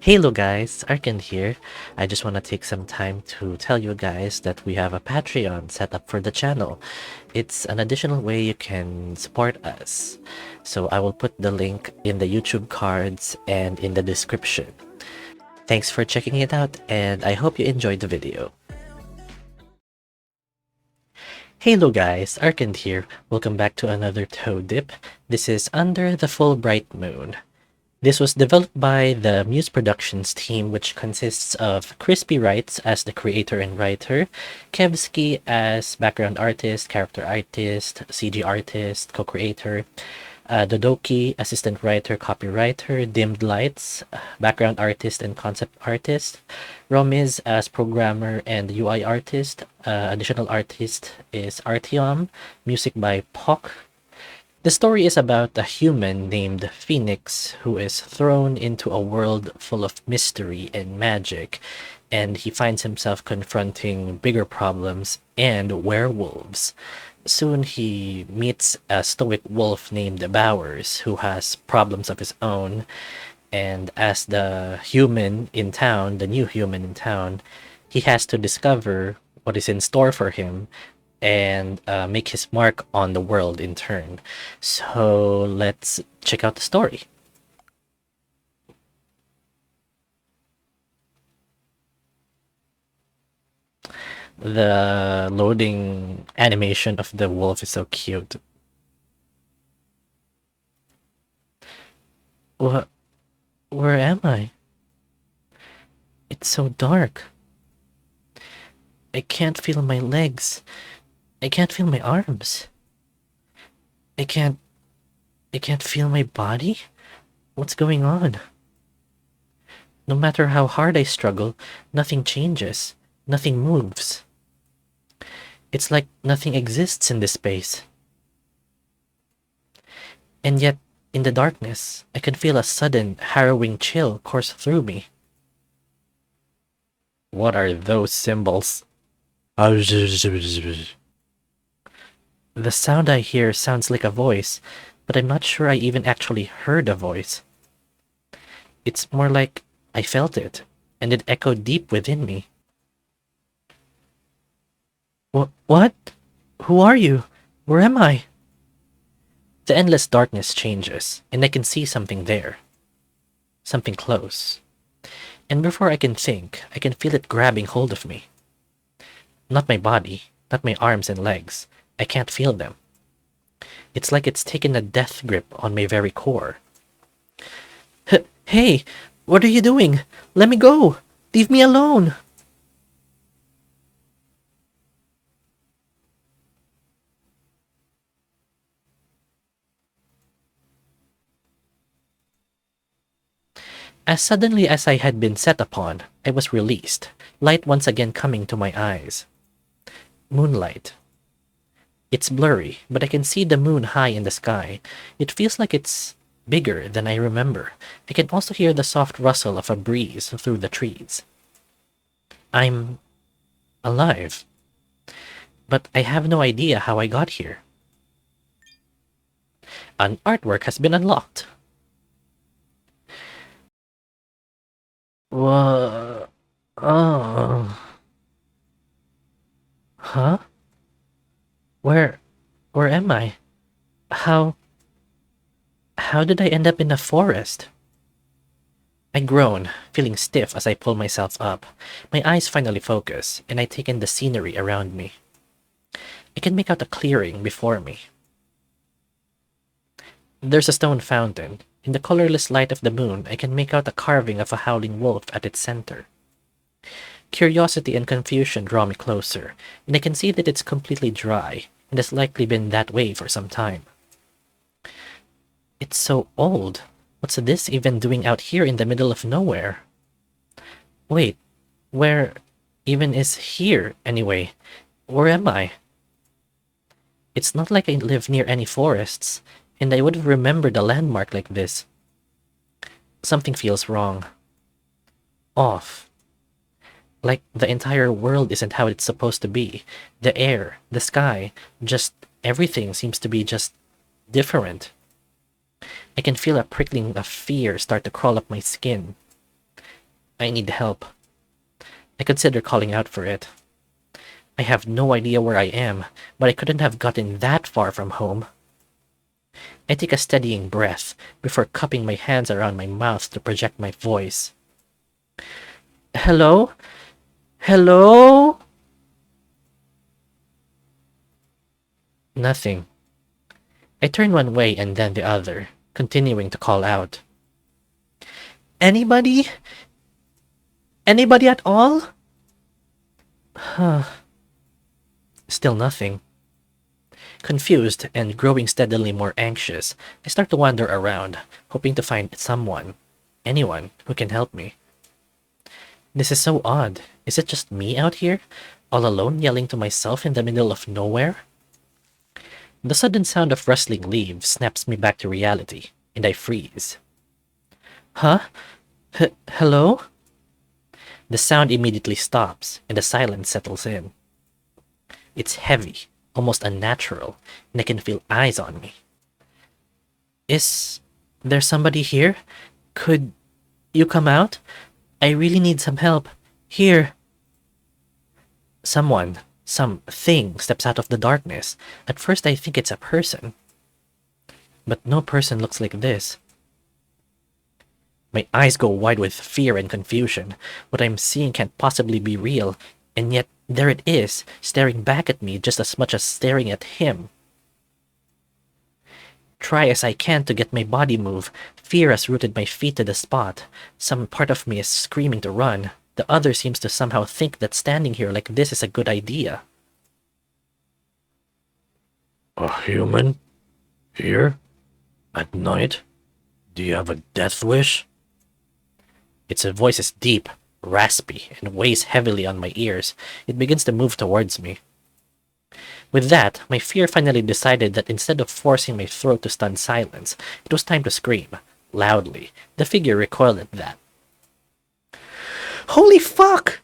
Hello guys, Arkan here. I just want to take some time to tell you guys that we have a Patreon set up for the channel. It's an additional way you can support us. So I will put the link in the YouTube cards and in the description. Thanks for checking it out and I hope you enjoyed the video. Hello guys, Arkan here. Welcome back to another toe dip. This is Under the Full Bright Moon. This was developed by the Muse Productions Team, which consists of Crispy Writes as the creator and writer, KEVSKY as background artist, character artist, CG artist, co-creator, Dodoki, assistant writer, copywriter, Dimmed Lights, background artist and concept artist, Romiz as programmer and UI artist, additional artist is Arteomm, music by Hawke. The story is about a human named Feenyx who is thrown into a world full of mystery and magic, and he finds himself confronting bigger problems and werewolves. Soon he meets a stoic wolf named Bowers who has problems of his own, and as the human in town, the new human in town, he has to discover what is in store for him and make his mark on the world in turn. So let's check out the story. The loading animation of the wolf is so cute. What? Where am I? It's so dark. I can't feel my legs. I can't feel my arms. I can't feel my body? What's going on? No matter how hard I struggle, nothing changes. Nothing moves. It's like nothing exists in this space. And yet, in the darkness, I can feel a sudden, harrowing chill course through me. What are those symbols? The sound I hear sounds like a voice, but I'm not sure I even actually heard a voice. It's more like I felt it, and it echoed deep within me. What? Who are you? Where am I? The endless darkness changes, and I can see something there. Something close. And before I can think, I can feel it grabbing hold of me. Not my body, not my arms and legs. I can't feel them. It's like it's taken a death grip on my very core. Hey, what are you doing? Let me go! Leave me alone! As suddenly as I had been set upon, I was released, light once again coming to my eyes. Moonlight. It's blurry, but I can see the moon high in the sky. It feels like it's bigger than I remember. I can also hear the soft rustle of a breeze through the trees. I'm alive. But I have no idea how I got here. An artwork has been unlocked. Whoa. Oh. Huh? Where am I? How did I end up in a forest? I groan, feeling stiff as I pull myself up. My eyes finally focus, and I take in the scenery around me. I can make out a clearing before me. There's a stone fountain. In the colorless light of the moon, I can make out a carving of a howling wolf at its center. Curiosity and confusion draw me closer, and I can see that it's completely dry, and has likely been that way for some time. It's so old. What's this even doing out here in the middle of nowhere? Wait, where even is here, anyway? Where am I? It's not like I live near any forests, and I would have remembered a landmark like this. Something feels wrong. Off. Like the entire world isn't how it's supposed to be. The air, the sky, just everything seems to be just different. I can feel a prickling of fear start to crawl up my skin. I need help. I consider calling out for it. I have no idea where I am, but I couldn't have gotten that far from home. I take a steadying breath before cupping my hands around my mouth to project my voice. Hello? Hello? Nothing. I turn one way and then the other, continuing to call out. Anybody? Anybody at all? Still nothing. Confused and growing steadily more anxious, I start to wander around, hoping to find someone, anyone, who can help me. This is so odd. Is it just me out here, all alone yelling to myself in the middle of nowhere? The sudden sound of rustling leaves snaps me back to reality, and I freeze. Huh? Hello? The sound immediately stops, and the silence settles in. It's heavy, almost unnatural, and I can feel eyes on me. Is there somebody here? Could you come out? I really need some help. Here. Something steps out of the darkness. At first I think it's a person. But no person looks like this. My eyes go wide with fear and confusion. What I'm seeing can't possibly be real, and yet there it is, staring back at me just as much as staring at him. Try as I can to get my body move, fear has rooted my feet to the spot. Some part of me is screaming to run. The other seems to somehow think that standing here like this is a good idea. A human? Here? At night? Do you have a death wish? Its voice is deep, raspy, and weighs heavily on my ears. It begins to move towards me. With that, my fear finally decided that instead of forcing my throat to stunned silence, it was time to scream, loudly. The figure recoiled at that. Holy fuck!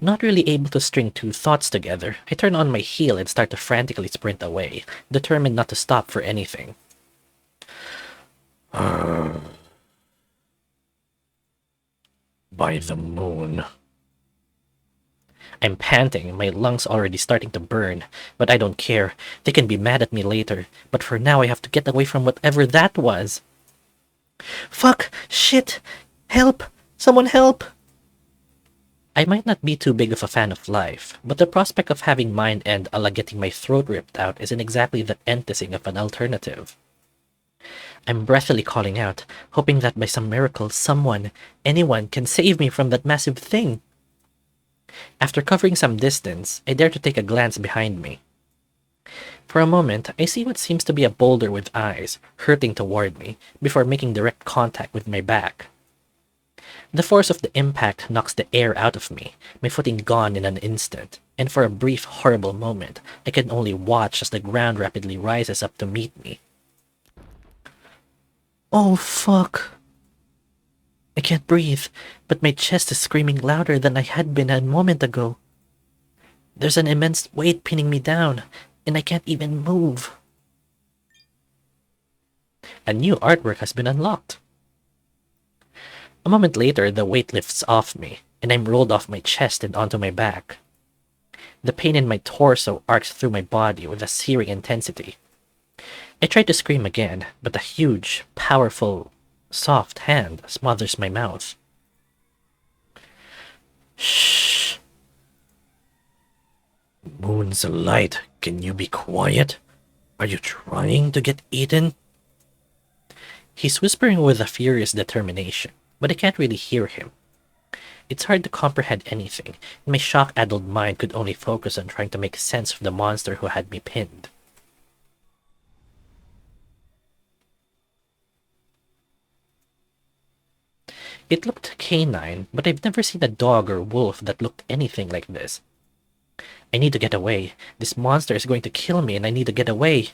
Not really able to string two thoughts together, I turn on my heel and start to frantically sprint away, determined not to stop for anything. By the moon. I'm panting, my lungs already starting to burn, but I don't care. They can be mad at me later, but for now I have to get away from whatever that was. Fuck! Shit! Help! Someone help! I might not be too big of a fan of life, but the prospect of having mine end a la getting my throat ripped out isn't exactly the enticing of an alternative. I'm breathily calling out, hoping that by some miracle someone, anyone, can save me from that massive thing. After covering some distance, I dare to take a glance behind me. For a moment, I see what seems to be a boulder with eyes, hurting toward me, before making direct contact with my back. The force of the impact knocks the air out of me, my footing gone in an instant, and for a brief, horrible moment, I can only watch as the ground rapidly rises up to meet me. Oh, fuck. I can't breathe, but my chest is screaming louder than I had been a moment ago. There's an immense weight pinning me down, and I can't even move. A new artwork has been unlocked. A moment later, the weight lifts off me, and I'm rolled off my chest and onto my back. The pain in my torso arcs through my body with a searing intensity. I try to scream again, but a huge, powerful, soft hand smothers my mouth. Shh. Moon's light, can you be quiet? Are you trying to get eaten? He's whispering with a furious determination, but I can't really hear him. It's hard to comprehend anything, and my shock-addled mind could only focus on trying to make sense of the monster who had me pinned. It looked canine, but I've never seen a dog or wolf that looked anything like this. I need to get away. This monster is going to kill me and I need to get away.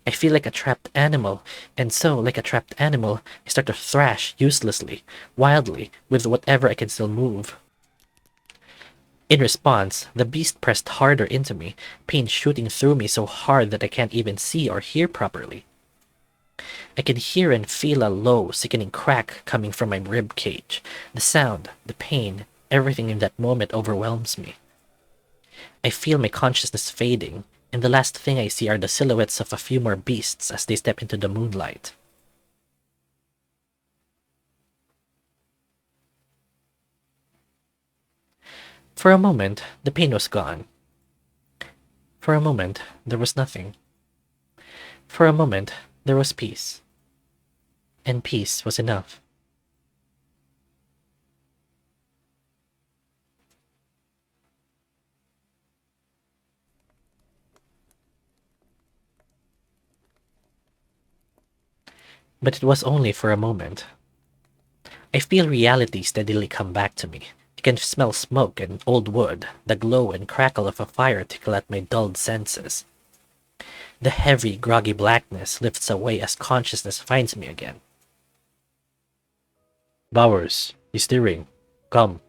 I feel like a trapped animal, and so, like a trapped animal, I start to thrash uselessly, wildly, with whatever I can still move. In response, the beast pressed harder into me, pain shooting through me so hard that I can't even see or hear properly. I can hear and feel a low, sickening crack coming from my rib cage. The sound, the pain, everything in that moment overwhelms me. I feel my consciousness fading, and the last thing I see are the silhouettes of a few more beasts as they step into the moonlight. For a moment, the pain was gone. For a moment, there was nothing. For a moment, there was peace. And peace was enough. But it was only for a moment. I feel reality steadily come back to me. I can smell smoke and old wood, the glow and crackle of a fire tickle at my dulled senses. The heavy, groggy blackness lifts away as consciousness finds me again. Bowers, he's stirring. Come.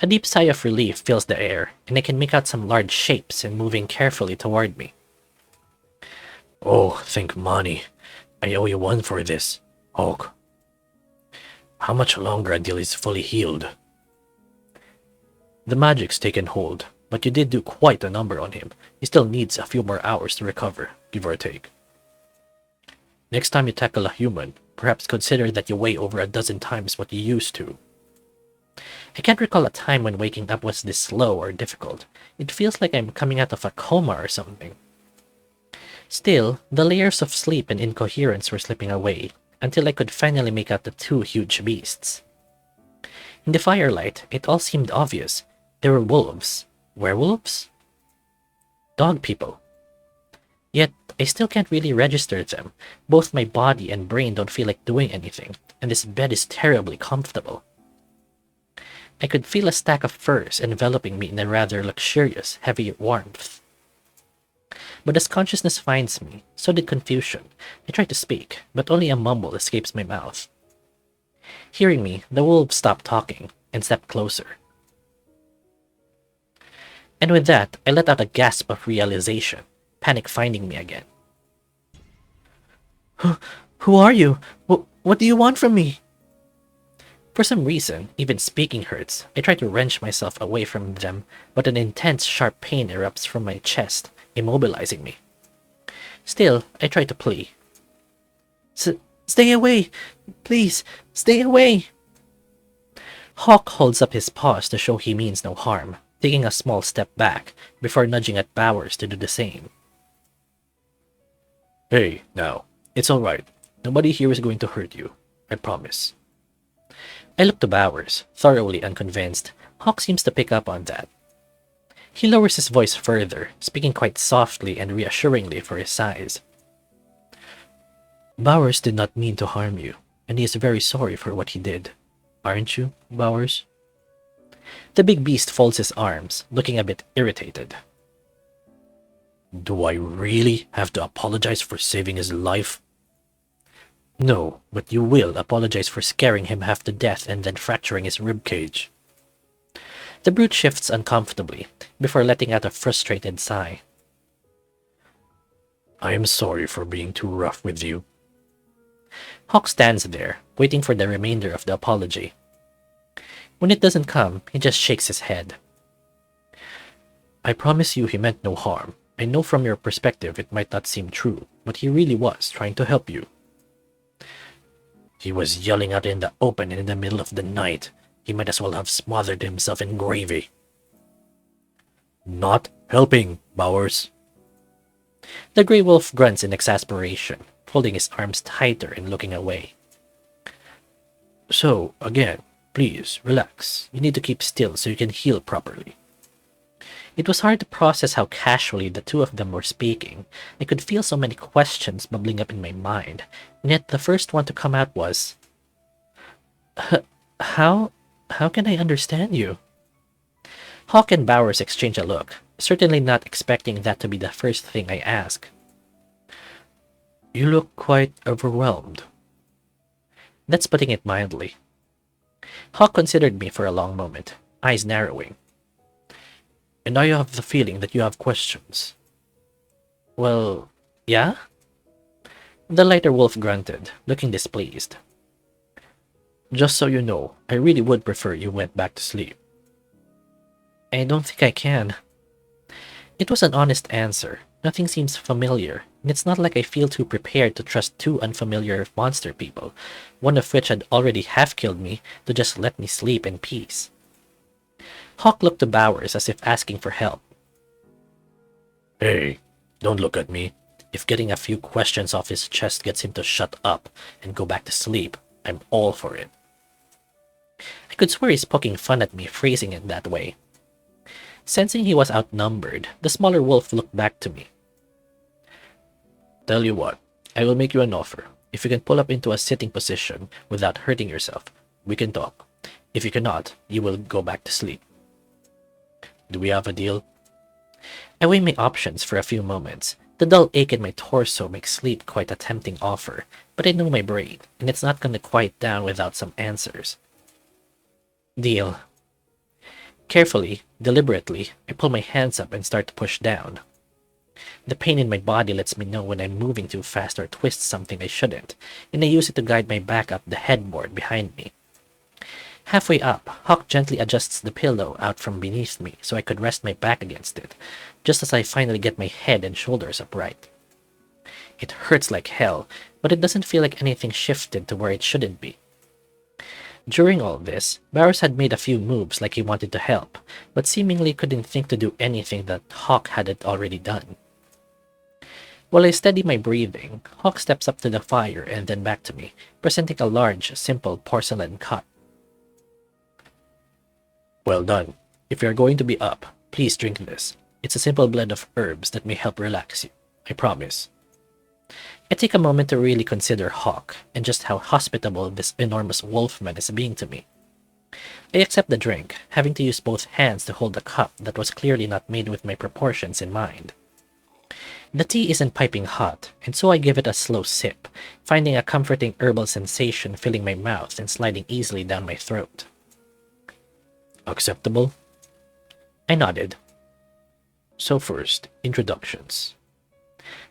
A deep sigh of relief fills the air, and I can make out some large shapes and moving carefully toward me. Oh, thank Mani. I owe you one for this, Hawke. How much longer until he's fully healed? The magic's taken hold, but you did do quite a number on him. He still needs a few more hours to recover, give or take. Next time you tackle a human, perhaps consider that you weigh over a dozen times what you used to. I can't recall a time when waking up was this slow or difficult. It feels like I'm coming out of a coma or something. Still, the layers of sleep and incoherence were slipping away, until I could finally make out the two huge beasts. In the firelight, it all seemed obvious. They were wolves. Werewolves? Dog people. Yet, I still can't really register them. Both my body and brain don't feel like doing anything, and this bed is terribly comfortable. I could feel a stack of furs enveloping me in a rather luxurious, heavy warmth. But as consciousness finds me, so did confusion. I try to speak, but only a mumble escapes my mouth. Hearing me, the wolves stopped talking and stepped closer. And with that, I let out a gasp of realization, panic finding me again. Who are you? What do you want from me? For some reason, even speaking hurts. I try to wrench myself away from them, but an intense, sharp pain erupts from my chest, immobilizing me. Still, I try to plea. Stay away! Please, stay away! Hawke holds up his paws to show he means no harm, taking a small step back, before nudging at Bowers to do the same. Hey, now, it's alright. Nobody here is going to hurt you. I promise. I look to Bowers, thoroughly unconvinced. Hawke seems to pick up on that. He lowers his voice further, speaking quite softly and reassuringly for his size. Bowers did not mean to harm you, and he is very sorry for what he did. Aren't you, Bowers? The big beast folds his arms, looking a bit irritated. Do I really have to apologize for saving his life? No, but you will apologize for scaring him half to death and then fracturing his ribcage. The brute shifts uncomfortably, before letting out a frustrated sigh. I am sorry for being too rough with you. Hawke stands there, waiting for the remainder of the apology. When it doesn't come, he just shakes his head. I promise you he meant no harm. I know from your perspective it might not seem true, but he really was trying to help you. He was yelling out in the open in the middle of the night. He might as well have smothered himself in gravy. Not helping, Bowers. The grey wolf grunts in exasperation, folding his arms tighter and looking away. So, again, please, relax. You need to keep still so you can heal properly. It was hard to process how casually the two of them were speaking. I could feel so many questions bubbling up in my mind, and yet the first one to come out was, How can I understand you? Hawke and Bowers exchange a look, certainly not expecting that to be the first thing I ask. You look quite overwhelmed. That's putting it mildly. Hawke considered me for a long moment, eyes narrowing. And I have the feeling that you have questions. Well, yeah? The lighter wolf grunted, looking displeased. Just so you know, I really would prefer you went back to sleep. I don't think I can. It was an honest answer. Nothing seems familiar, and it's not like I feel too prepared to trust two unfamiliar monster people, one of which had already half-killed me, to just let me sleep in peace. Hawke looked to Bowers as if asking for help. Hey, don't look at me. If getting a few questions off his chest gets him to shut up and go back to sleep, I'm all for it. I could swear he's poking fun at me, phrasing it that way. Sensing he was outnumbered, the smaller wolf looked back to me. Tell you what, I will make you an offer. If you can pull up into a sitting position without hurting yourself, we can talk. If you cannot, you will go back to sleep. Do we have a deal? I weigh my options for a few moments. The dull ache in my torso makes sleep quite a tempting offer, but I know my brain, and it's not going to quiet down without some answers. Deal. Carefully, deliberately, I pull my hands up and start to push down. The pain in my body lets me know when I'm moving too fast or twist something I shouldn't, and I use it to guide my back up the headboard behind me. Halfway up, Hawke gently adjusts the pillow out from beneath me so I could rest my back against it, just as I finally get my head and shoulders upright. It hurts like hell, but it doesn't feel like anything shifted to where it shouldn't be. During all this, Bowers had made a few moves like he wanted to help, but seemingly couldn't think to do anything that Hawke hadn't already done. While I steady my breathing, Hawke steps up to the fire and then back to me, presenting a large, simple porcelain cup. Well done. If you are going to be up, please drink this. It's a simple blend of herbs that may help relax you. I promise. I take a moment to really consider Hawke and just how hospitable this enormous wolfman is being to me. I accept the drink, having to use both hands to hold a cup that was clearly not made with my proportions in mind. The tea isn't piping hot, and so I give it a slow sip, finding a comforting herbal sensation filling my mouth and sliding easily down my throat. Acceptable? I nodded. So first, introductions.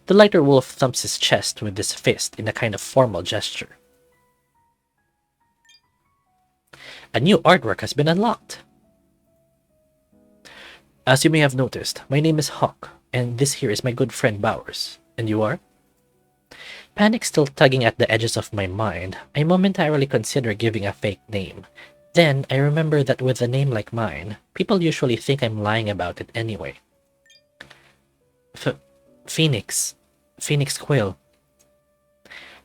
The lighter wolf thumps his chest with his fist in a kind of formal gesture. A new artwork has been unlocked. As you may have noticed, my name is Hawke, and this here is my good friend Bowers. And you are? Panic still tugging at the edges of my mind, I momentarily consider giving a fake name. Then I remember that with a name like mine, people usually think I'm lying about it anyway. Feenyx. Feenyx Quill.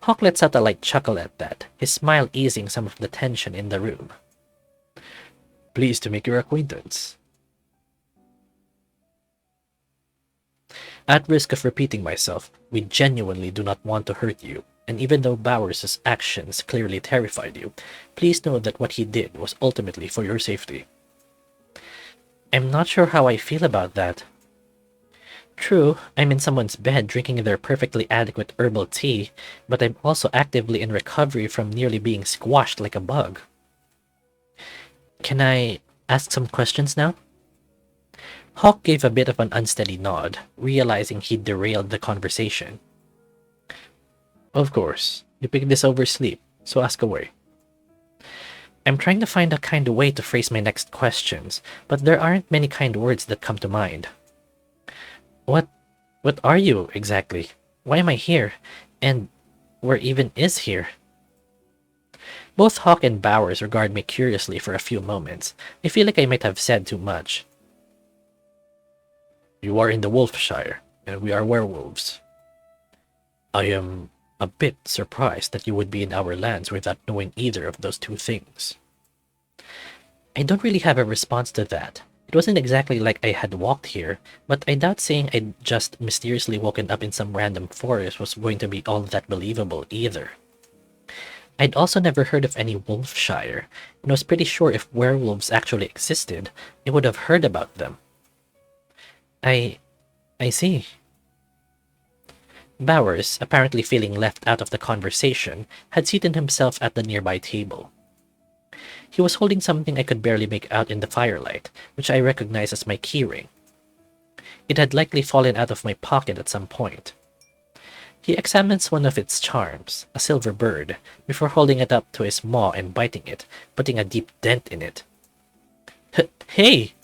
Hawke lets out a light chuckle at that, his smile easing some of the tension in the room. Pleased to make your acquaintance. At risk of repeating myself, we genuinely do not want to hurt you, and even though Bowers' actions clearly terrified you, please know that what he did was ultimately for your safety. I'm not sure how I feel about that. True, I'm in someone's bed drinking their perfectly adequate herbal tea, but I'm also actively in recovery from nearly being squashed like a bug. Can I ask some questions now? Hawke gave a bit of an unsteady nod, realizing he'd derailed the conversation. Of course, you picked this over sleep, so ask away. I'm trying to find a kind way to phrase my next questions, but there aren't many kind words that come to mind. What are you, exactly? Why am I here? And where even is here? Both Hawke and Bowers regard me curiously for a few moments. I feel like I might have said too much. You are in the Wolfshire, and we are werewolves. I am a bit surprised that you would be in our lands without knowing either of those two things. I don't really have a response to that. It wasn't exactly like I had walked here, but I doubt saying I'd just mysteriously woken up in some random forest was going to be all that believable either. I'd also never heard of any Wolfshire, and was pretty sure if werewolves actually existed, I would have heard about them. I see. Bowers, apparently feeling left out of the conversation, had seated himself at the nearby table. He was holding something I could barely make out in the firelight, which I recognized as my keyring. It had likely fallen out of my pocket at some point. He examines one of its charms, a silver bird, before holding it up to his maw and biting it, putting a deep dent in it. Hey!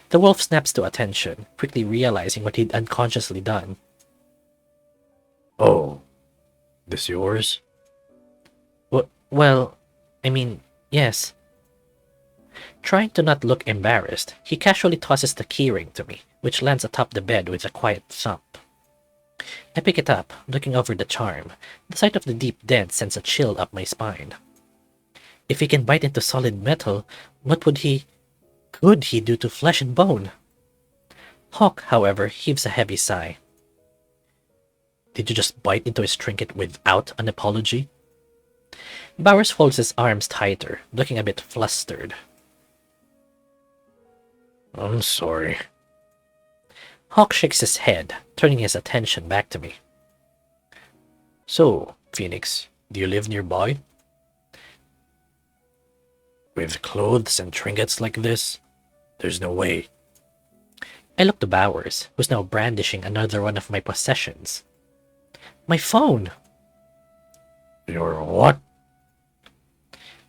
The wolf snaps to attention, quickly realizing what he'd unconsciously done. Oh, this yours? Well, I mean, yes. Trying to not look embarrassed, he casually tosses the keyring to me, which lands atop the bed with a quiet thump. I pick it up, looking over the charm. The sight of the deep dent sends a chill up my spine. If he can bite into solid metal, what could he do to flesh and bone? Hawke, however, heaves a heavy sigh. Did you just bite into his trinket without an apology? Bowers folds his arms tighter, looking a bit flustered. I'm sorry. Hawke shakes his head, turning his attention back to me. So, Feenyx, do you live nearby? With clothes and trinkets like this? There's no way. I look to Bowers, who's now brandishing another one of my possessions. My phone! Your what?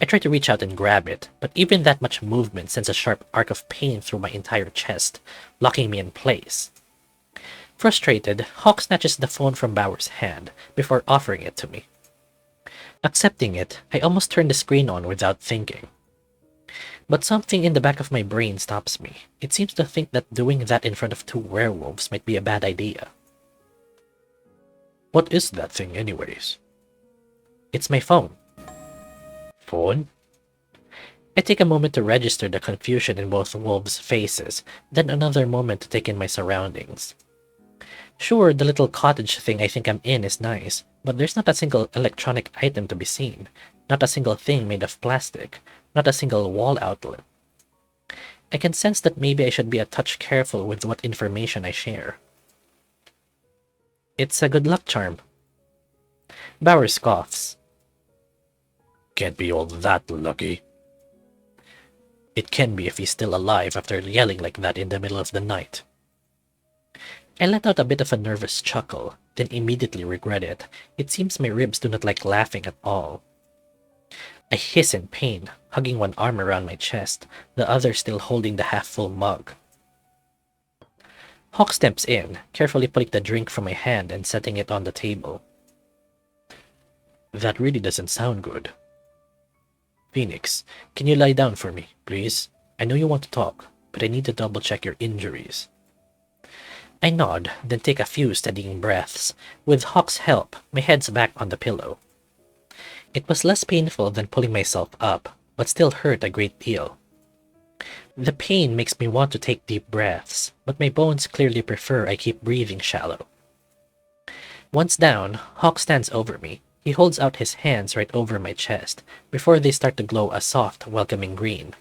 I try to reach out and grab it, but even that much movement sends a sharp arc of pain through my entire chest, locking me in place. Frustrated, Hawke snatches the phone from Bowers' hand before offering it to me. Accepting it, I almost turn the screen on without thinking. But something in the back of my brain stops me. It seems to think that doing that in front of two werewolves might be a bad idea. What is that thing anyways? It's my phone. Phone? I take a moment to register the confusion in both wolves' faces, then another moment to take in my surroundings. Sure, the little cottage thing I think I'm in is nice, but there's not a single electronic item to be seen, not a single thing made of plastic, not a single wall outlet. I can sense that maybe I should be a touch careful with what information I share. It's a good luck charm. Bowers scoffs. Can't be all that lucky. It can be if he's still alive after yelling like that in the middle of the night. I let out a bit of a nervous chuckle, then immediately regret it. It seems my ribs do not like laughing at all. I hiss in pain, hugging one arm around my chest, the other still holding the half-full mug. Hawke steps in, carefully putting the drink from my hand and setting it on the table. That really doesn't sound good. Feenyx, can you lie down for me, please? I know you want to talk, but I need to double-check your injuries. I nod, then take a few steadying breaths. With Hawke's help, my head's back on the pillow. It was less painful than pulling myself up, but still hurt a great deal. The pain makes me want to take deep breaths, but my bones clearly prefer I keep breathing shallow. Once down, Hawke stands over me. He holds out his hands right over my chest, before they start to glow a soft, welcoming green.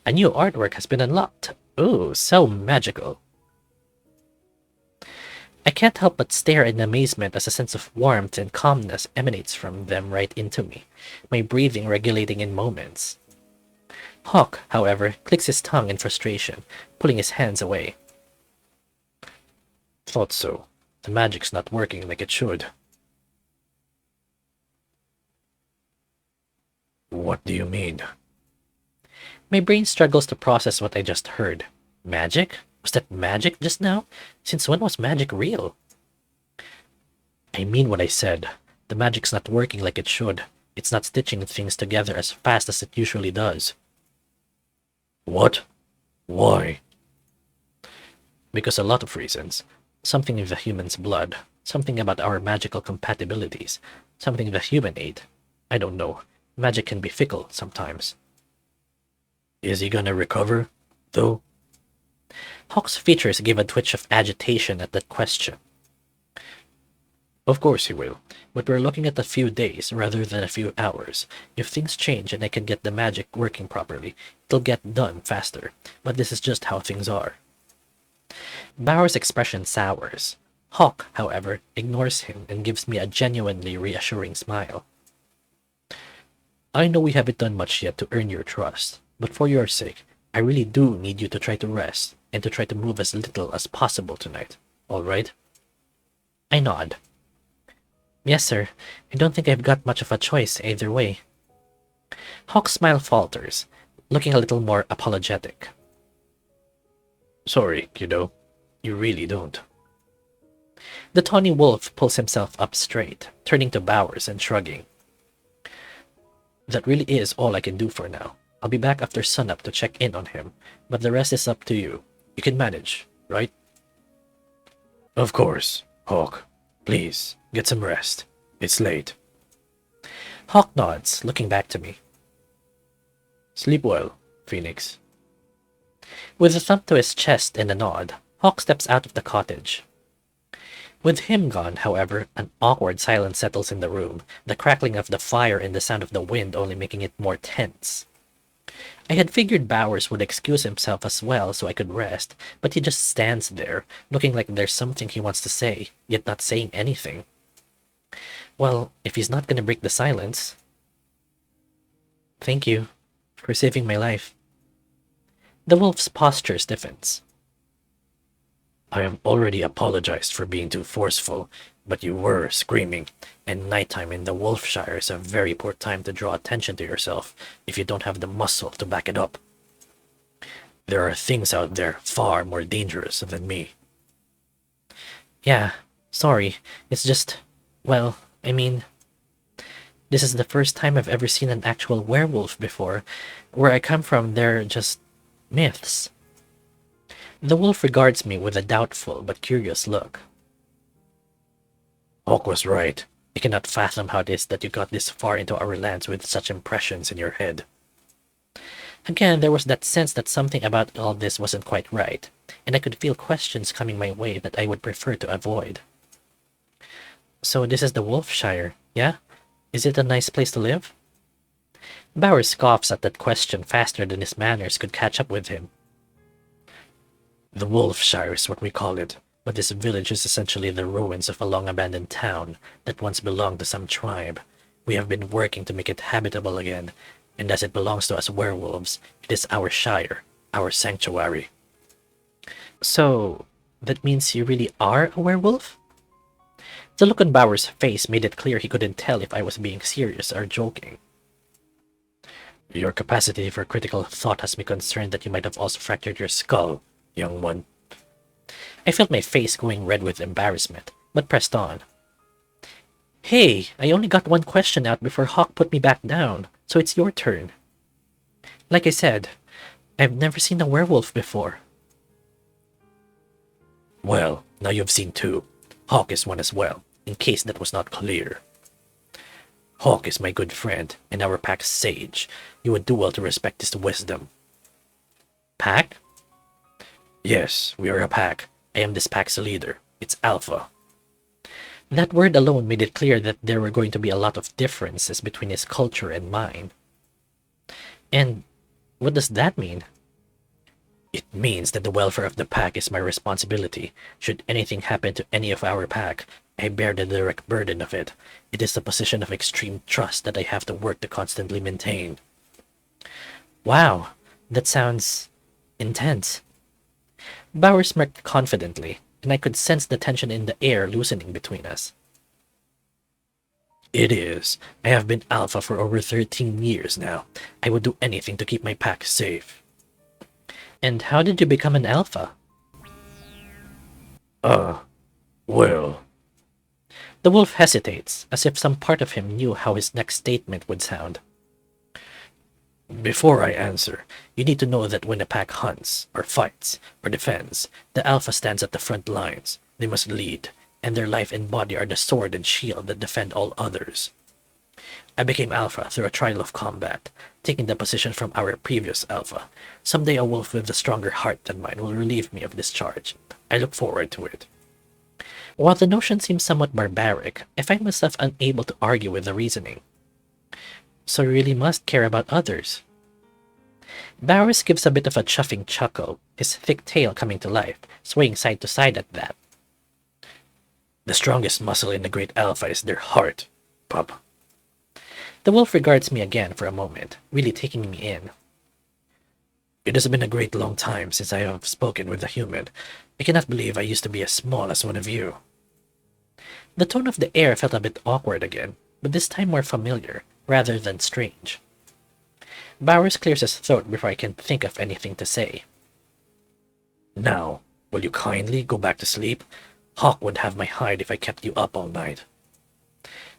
A new artwork has been unlocked. Ooh, so magical. I can't help but stare in amazement as a sense of warmth and calmness emanates from them right into me, my breathing regulating in moments. Hawke, however, clicks his tongue in frustration, pulling his hands away. Thought so. The magic's not working like it should. What do you mean? My brain struggles to process what I just heard. Magic? Was that magic just now? Since when was magic real? I mean what I said. The magic's not working like it should. It's not stitching things together as fast as it usually does. What? Why? Because a lot of reasons. Something in the human's blood. Something about our magical compatibilities. Something the human ate. I don't know. Magic can be fickle sometimes. Is he gonna recover, though? Hawke's features gave a twitch of agitation at that question. Of course he will, but we're looking at a few days rather than a few hours. If things change and I can get the magic working properly, it'll get done faster, but this is just how things are. Bowers' expression sours. Hawke, however, ignores him and gives me a genuinely reassuring smile. I know we haven't done much yet to earn your trust, but for your sake, I really do need you to try to rest and to try to move as little as possible tonight. all right? I nod. Yes, sir. I don't think I've got much of a choice either way. Hawke's smile falters, looking a little more apologetic. Sorry, kiddo. You really don't. The tawny wolf pulls himself up straight, turning to Bowers and shrugging. That really is all I can do for now. I'll be back after sunup to check in on him, but the rest is up to you. You can manage, right? Of course, Hawke. Please, get some rest. It's late. Hawke nods, looking back to me. Sleep well, Feenyx. With a thump to his chest and a nod, Hawke steps out of the cottage. With him gone, however, an awkward silence settles in the room, the crackling of the fire and the sound of the wind only making it more tense. I had figured Bowers would excuse himself as well so I could rest, but he just stands there, looking like there's something he wants to say, yet not saying anything. Well, if he's not going to break the silence... Thank you for saving my life. The wolf's posture stiffens. I have already apologized for being too forceful, but you were screaming, and nighttime in the Wolfshire is a very poor time to draw attention to yourself if you don't have the muscle to back it up. There are things out there far more dangerous than me. Yeah, sorry. It's just... well, I mean... This is the first time I've ever seen an actual werewolf before. Where I come from, they're just... myths. The wolf regards me with a doubtful but curious look. Hawke was right. I cannot fathom how it is that you got this far into our lands with such impressions in your head. Again, there was that sense that something about all this wasn't quite right, and I could feel questions coming my way that I would prefer to avoid. So this is the Wolfshire, yeah? Is it a nice place to live? Bowers scoffs at that question faster than his manners could catch up with him. The Wolfshire is what we call it, but this village is essentially the ruins of a long-abandoned town that once belonged to some tribe. We have been working to make it habitable again, and as it belongs to us werewolves, it is our shire, our sanctuary. So, that means you really are a werewolf? The look on Bowers' face made it clear he couldn't tell if I was being serious or joking. Your capacity for critical thought has me concerned that you might have also fractured your skull, young one. I felt my face going red with embarrassment, but pressed on. Hey, I only got one question out before Hawke put me back down, so it's your turn. Like I said, I've never seen a werewolf before. Well, now you've seen two. Hawke is one as well, in case that was not clear. Hawke is my good friend, and our pack's sage. You would do well to respect his wisdom. Pack? Yes, we are a pack. I am this pack's leader. It's Alpha. That word alone made it clear that there were going to be a lot of differences between his culture and mine. And what does that mean? It means that the welfare of the pack is my responsibility. Should anything happen to any of our pack, I bear the direct burden of it. It is a position of extreme trust that I have to work to constantly maintain. Wow, that sounds intense. Bowers smirked confidently, and I could sense the tension in the air loosening between us. It is. I have been Alpha for over 13 years now. I would do anything to keep my pack safe. And how did you become an Alpha? Well... The wolf hesitates, as if some part of him knew how his next statement would sound. Before I answer, you need to know that when a pack hunts, or fights, or defends, the Alpha stands at the front lines. They must lead, and their life and body are the sword and shield that defend all others. I became Alpha through a trial of combat, taking the position from our previous Alpha. Someday a wolf with a stronger heart than mine will relieve me of this charge. I look forward to it. While the notion seems somewhat barbaric, I find myself unable to argue with the reasoning. So you really must care about others. Bowers gives a bit of a chuffing chuckle, his thick tail coming to life, swaying side to side at that. The strongest muscle in the great Alpha is their heart, pup. The wolf regards me again for a moment, really taking me in. It has been a great long time since I have spoken with a human. I cannot believe I used to be as small as one of you. The tone of the air felt a bit awkward again, but this time more familiar, rather than strange. Bowers clears his throat before I can think of anything to say. Now, will you kindly go back to sleep? Hawke would have my hide if I kept you up all night.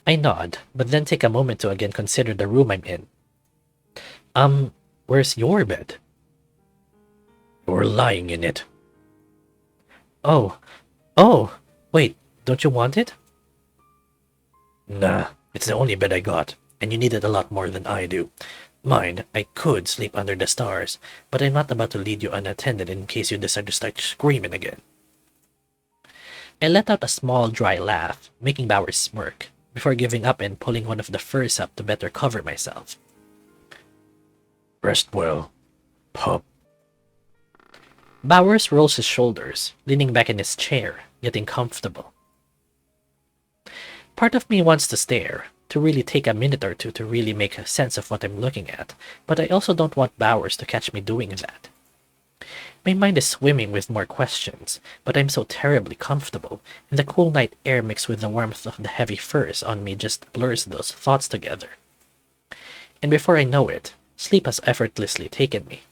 I nod, but then take a moment to again consider the room I'm in. Where's your bed? You're lying in it. Oh, wait, don't you want it? Nah, it's the only bed I got, and you need it a lot more than I do. Mind, I could sleep under the stars, but I'm not about to lead you unattended in case you decide to start screaming again. I let out a small dry laugh, making Bowers smirk, before giving up and pulling one of the furs up to better cover myself. Rest well, pup. Bowers rolls his shoulders, leaning back in his chair, getting comfortable. Part of me wants to stare, to really take a minute or two to really make a sense of what I'm looking at, but I also don't want Bowers to catch me doing that. My mind is swimming with more questions, but I'm so terribly comfortable, and the cool night air mixed with the warmth of the heavy furs on me just blurs those thoughts together. And before I know it, sleep has effortlessly taken me.